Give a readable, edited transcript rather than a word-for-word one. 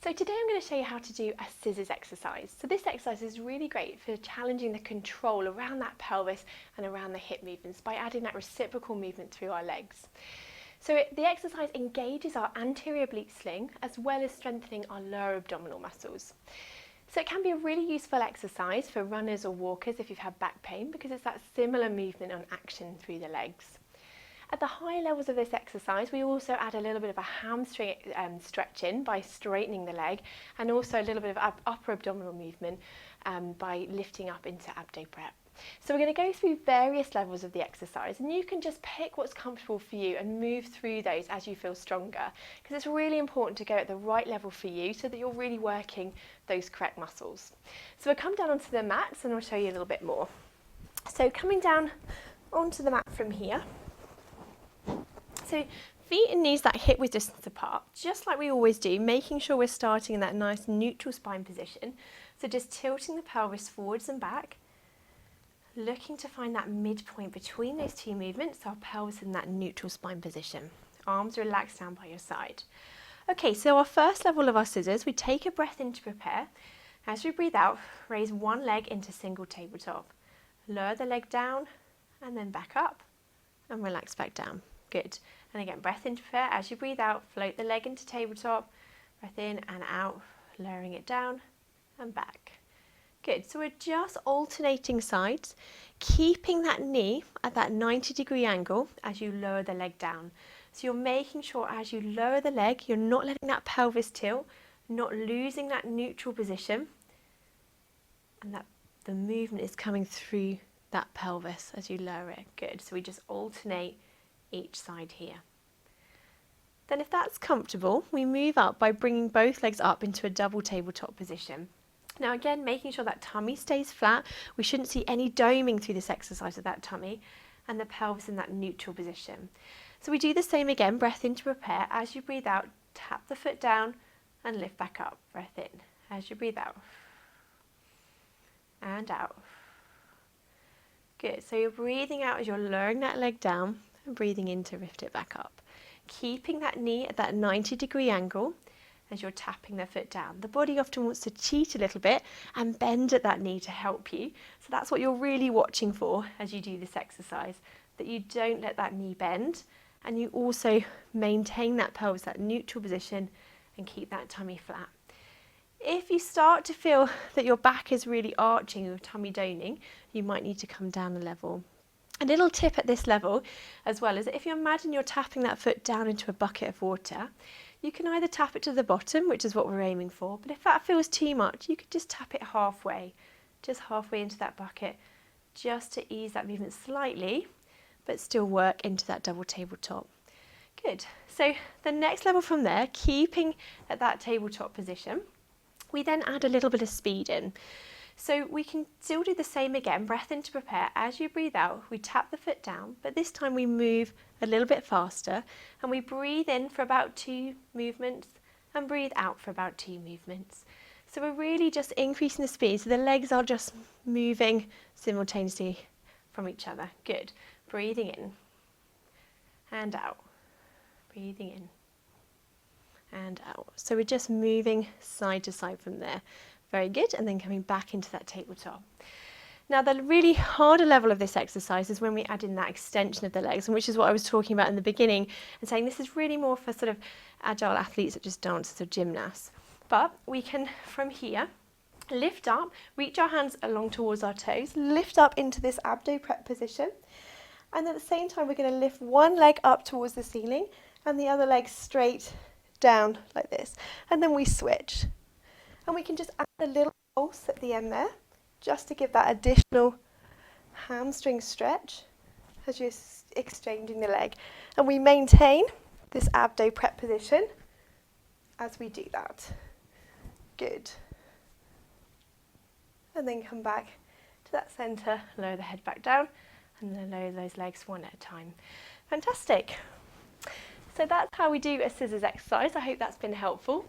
So today I'm going to show you how to do a scissors exercise. So this exercise is really great for challenging the control around that pelvis and around the hip movements by adding that reciprocal movement through our legs. So the exercise engages our anterior oblique sling as well as strengthening our lower abdominal muscles. So it can be a really useful exercise for runners or walkers if you've had back pain because it's that similar movement on action through the legs. At the higher levels of this exercise, we also add a little bit of a hamstring stretch in by straightening the leg, and also a little bit of upper abdominal movement by lifting up into abdo prep. So we're going to go through various levels of the exercise, and you can just pick what's comfortable for you and move through those as you feel stronger, because it's really important to go at the right level for you so that you're really working those correct muscles. So we'll come down onto the mats and I'll show you a little bit more. So coming down onto the mat from here. So feet and knees that hip width distance apart, just like we always do, making sure we're starting in that nice neutral spine position. So just tilting the pelvis forwards and back, looking to find that midpoint between those two movements, so our pelvis in that neutral spine position. Arms relaxed down by your side. Okay, so our first level of our scissors, we take a breath in to prepare. As we breathe out, raise one leg into single tabletop. Lower the leg down and then back up and relax back down. Good. And again, breath in to prepare. As you breathe out, float the leg into tabletop. Breath in and out, lowering it down and back. Good. So we're just alternating sides, keeping that knee at that 90-degree angle as you lower the leg down. So you're making sure as you lower the leg, you're not letting that pelvis tilt, not losing that neutral position, and that the movement is coming through that pelvis as you lower it. Good. So we just alternate each side here. Then if that's comfortable, we move up by bringing both legs up into a double tabletop position. Now again, making sure that tummy stays flat. We shouldn't see any doming through this exercise of that tummy, and the pelvis in that neutral position. So we do the same again, breath in to prepare. As you breathe out, tap the foot down and lift back up. Breath in. As you breathe out and out. Good. So you're breathing out as you're lowering that leg down and breathing in to lift it back up. Keeping that knee at that 90-degree angle as you're tapping the foot down. The body often wants to cheat a little bit and bend at that knee to help you. So that's what you're really watching for as you do this exercise, that you don't let that knee bend and you also maintain that pelvis, that neutral position, and keep that tummy flat. If you start to feel that your back is really arching or tummy doning, you might need to come down a level. A little tip at this level as well is that if you imagine you're tapping that foot down into a bucket of water, you can either tap it to the bottom, which is what we're aiming for, but if that feels too much, you could just tap it halfway, just halfway into that bucket, just to ease that movement slightly, but still work into that double tabletop. Good. So the next level from there, keeping at that tabletop position, we then add a little bit of speed in. So we can still do the same again, breath in to prepare. As you breathe out, we tap the foot down, but this time we move a little bit faster and we breathe in for about 2 movements and breathe out for about 2 movements. So we're really just increasing the speed, so the legs are just moving simultaneously from each other. Good. Breathing in and out. Breathing in and out. So we're just moving side to side from there. Very good, and then coming back into that tabletop. Now the really harder level of this exercise is when we add in that extension of the legs, and which is what I was talking about in the beginning, and saying this is really more for sort of agile athletes such as dancers or gymnasts. But we can, from here, lift up, reach our hands along towards our toes, lift up into this abdo prep position, and at the same time we're going to lift one leg up towards the ceiling and the other leg straight down like this, and then we switch. And we can just add a little pulse at the end there, just to give that additional hamstring stretch as you're exchanging the leg. And we maintain this abdo prep position as we do that. Good. And then come back to that centre, lower the head back down, and then lower those legs one at a time. Fantastic. So that's how we do a scissors exercise. I hope that's been helpful.